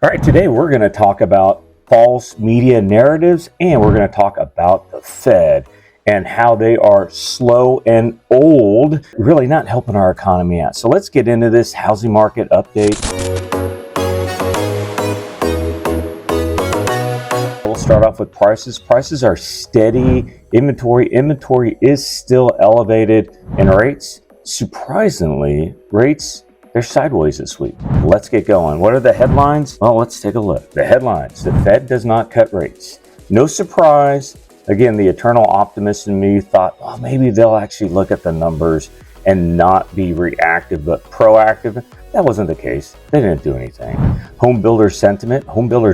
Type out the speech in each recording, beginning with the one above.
All right, today we're going to talk about false media narratives, and we're going to talk about the Fed and how they are slow and old, really not helping our economy out. So let's get into this housing market update. We'll start off with prices. Prices are steady. Inventory is still elevated, and rates, surprisingly, they're sideways this week. Let's get going. What are the headlines? Well, let's take a look. The headlines: the Fed does not cut rates. No surprise. Again, the eternal optimist in me thought, well, maybe they'll actually look at the numbers and not be reactive, but proactive. That wasn't the case. They didn't do anything. Homebuilder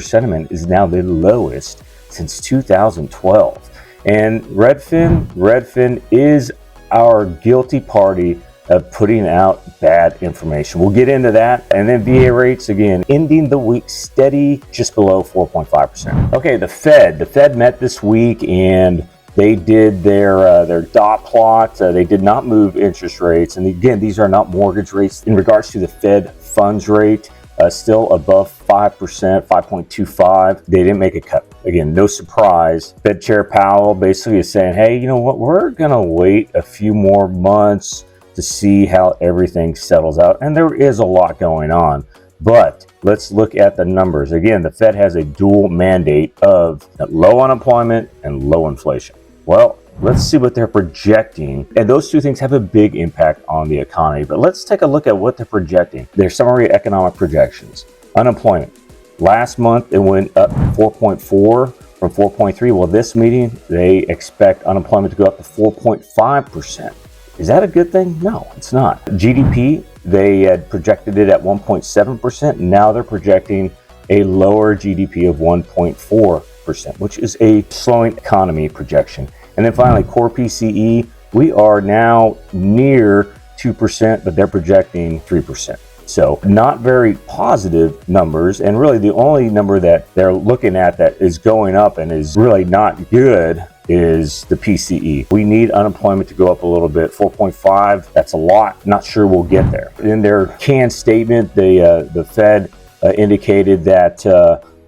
sentiment is now the lowest since 2012. And Redfin is our guilty party of putting out bad information. We'll get into that. And then VA rates, again, ending the week steady, just below 4.5%. Okay, the Fed met this week and they did their dot plot. They did not move interest rates. And again, these are not mortgage rates. In regards to the Fed funds rate, still above 5%, 5.25. They didn't make a cut. Again, no surprise. Fed Chair Powell basically is saying, hey, you know what? We're gonna wait a few more months to see how everything settles out. And there is a lot going on. But let's look at the numbers. Again, the Fed has a dual mandate of low unemployment and low inflation. Well, let's see what they're projecting. And those two things have a big impact on the economy. But let's take a look at what they're projecting. Their summary economic projections. Unemployment. Last month, it went up 4.4 from 4.3. Well, this meeting, they expect unemployment to go up to 4.5%. Is that a good thing? No, it's not. GDP, they had projected it at 1.7%. Now they're projecting a lower GDP of 1.4%, which is a slowing economy projection. And then finally, core PCE, we are now near 2%, but they're projecting 3%. So not very positive numbers. And really the only number that they're looking at that is going up and is really not good is the PCE. We need unemployment to go up a little bit. 4.5, that's a lot. Not sure we'll get there. In their canned statement, the Fed indicated that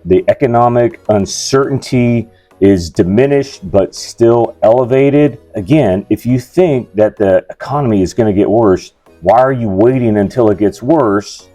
the economic uncertainty is diminished but still elevated. Again, if you think that the economy is going to get worse, why are you waiting until it gets worse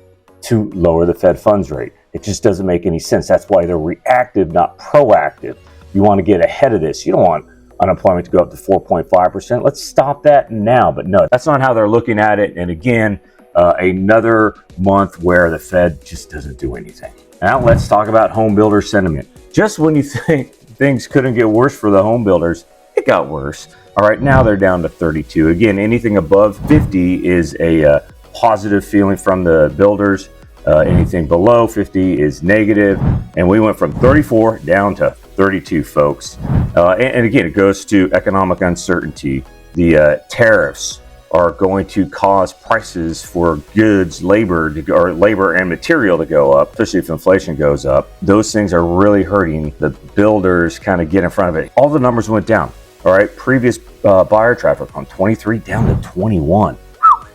to lower the Fed funds rate? It just doesn't make any sense. That's why they're reactive, not proactive. You want to get ahead of this. You don't want unemployment to go up to 4.5%. Let's stop that now. But no, that's not how they're looking at it. And again, another month where the Fed just doesn't do anything. Now let's talk about home builder sentiment. Just when you think things couldn't get worse for the home builders, it got worse. All right, now they're down to 32. Again, anything above 50 is a positive feeling from the builders. Anything below 50 is negative. And we went from 34 down to 32, folks. And again, it goes to economic uncertainty. The tariffs are going to cause prices for goods, labor and material to go up, especially if inflation goes up. Those things are really hurting the builders kind of get in front of it. All the numbers went down. All right, previous buyer traffic from 23 down to 21.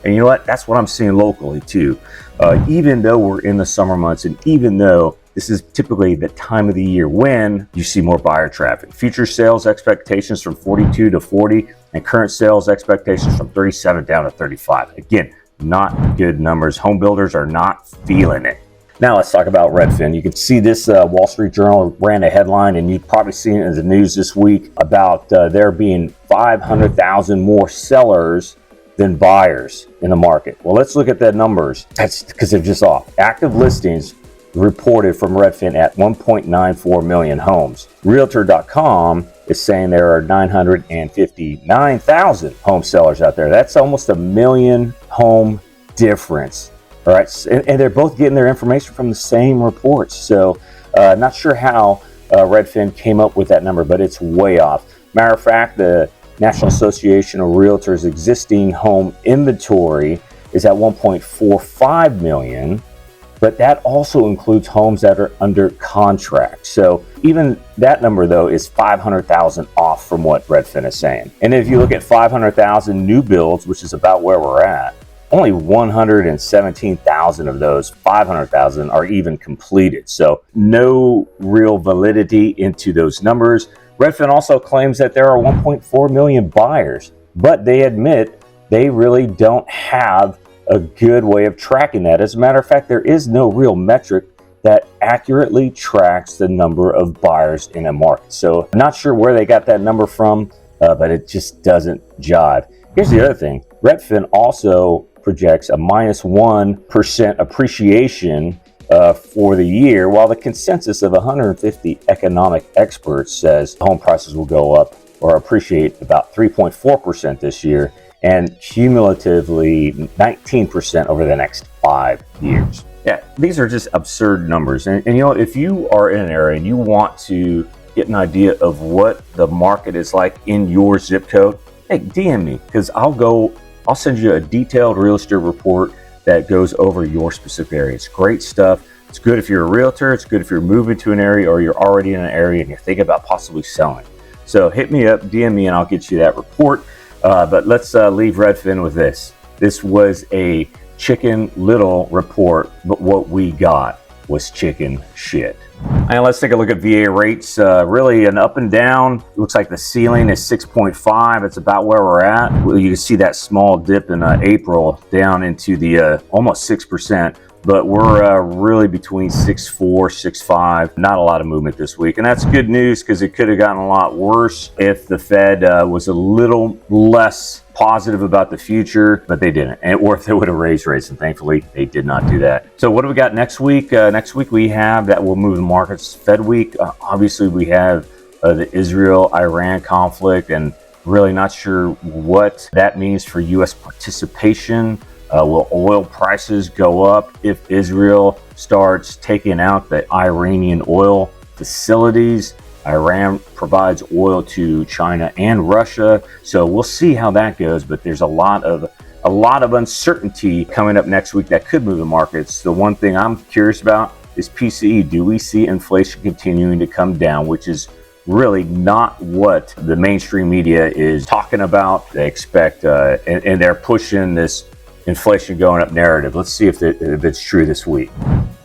And you know what? That's what I'm seeing locally too. Even though we're in the summer months, and even though this is typically the time of the year when you see more buyer traffic. Future sales expectations from 42 to 40, and current sales expectations from 37 down to 35. Again, not good numbers. Home builders are not feeling it. Now let's talk about Redfin. You can see this Wall Street Journal ran a headline, and you've probably seen it in the news this week about there being 500,000 more sellers than buyers in the market. Well, let's look at the numbers. That's because they're just off. Active listings reported from Redfin at 1.94 million homes. Realtor.com is saying there are 959,000 home sellers out there. That's almost a million home difference. All right, and they're both getting their information from the same reports. So not sure how Redfin came up with that number, but it's way off. Matter of fact, the National Association of Realtors existing home inventory is at 1.45 million, but that also includes homes that are under contract. So even that number, though, is 500,000 off from what Redfin is saying. And if you look at 500,000 new builds, which is about where we're at, only 117,000 of those 500,000 are even completed. So no real validity into those numbers. Redfin also claims that there are 1.4 million buyers, but they admit they really don't have a good way of tracking that. As a matter of fact, there is no real metric that accurately tracks the number of buyers in a market. So I'm not sure where they got that number from, but it just doesn't jive. Here's the other thing. Redfin also projects a -1% appreciation for the year, while the consensus of 150 economic experts says home prices will go up or appreciate about 3.4% this year and cumulatively 19% over the next 5 years. Yeah, these are just absurd numbers. And you know, if you are in an area and you want to get an idea of what the market is like in your zip code, hey, DM me, because I'll send you a detailed real estate report that goes over your specific area. It's great stuff. It's good if you're a realtor. It's good if you're moving to an area or you're already in an area and you're thinking about possibly selling. So hit me up, DM me, and I'll get you that report. But let's leave Redfin with this. This was a Chicken Little report, but what we got was chicken shit. And let's take a look at VA rates. Really an up and down. It looks like the ceiling is 6.5. It's about where we're at. You can see that small dip in April down into the almost 6%. But we're really between 6.4, 6.5. Not a lot of movement this week. And that's good news because it could have gotten a lot worse if the Fed was a little less positive about the future, but they didn't. Or if they would have raised rates, and thankfully they did not do that. So what do we got next week? Next week we have that will move the markets. Fed week, obviously we have the Israel-Iran conflict, and really not sure what that means for U.S. participation. Will oil prices go up if Israel starts taking out the Iranian oil facilities? Iran provides oil to China and Russia, so we'll see how that goes. But there's a lot of uncertainty coming up next week that could move the markets. The one thing I'm curious about is PCE. Do we see inflation continuing to come down, which is really not what the mainstream media is talking about? They expect, and they're pushing this inflation going up narrative. Let's see if it's true this week.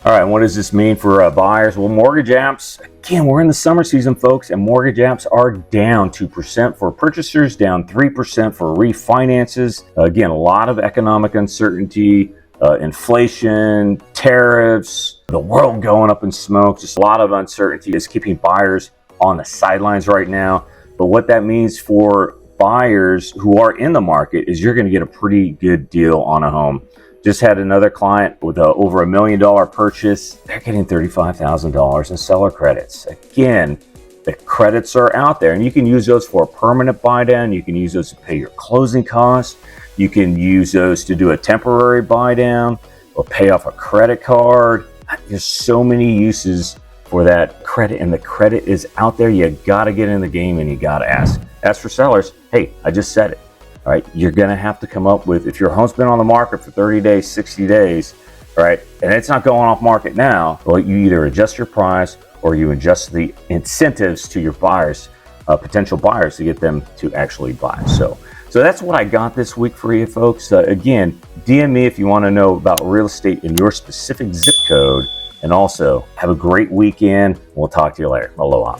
All right, what does this mean for buyers? Well, mortgage apps, again, we're in the summer season, folks, and mortgage apps are down 2% for purchasers, down 3% for refinances. Again, a lot of economic uncertainty, inflation, tariffs, the world going up in smoke. Just a lot of uncertainty is keeping buyers on the sidelines right now. But what that means for buyers who are in the market is you're going to get a pretty good deal on a home. Just had another client with over $1 million purchase. They're getting $35,000 in seller credits. Again, the credits are out there, and you can use those for a permanent buy down. You can use those to pay your closing costs. You can use those to do a temporary buy down or pay off a credit card. There's so many uses for that credit, and the credit is out there. You got to get in the game, and you got to ask. As for sellers, hey, I just said it. All right, you're going to have to come up with, if your home's been on the market for 30 days, 60 days, all right, and it's not going off market now, well, you either adjust your price or you adjust the incentives to your buyers, potential buyers, to get them to actually buy. So that's what I got this week for you, folks. Again, DM me if you want to know about real estate in your specific zip code. And also, have a great weekend. We'll talk to you later. Aloha.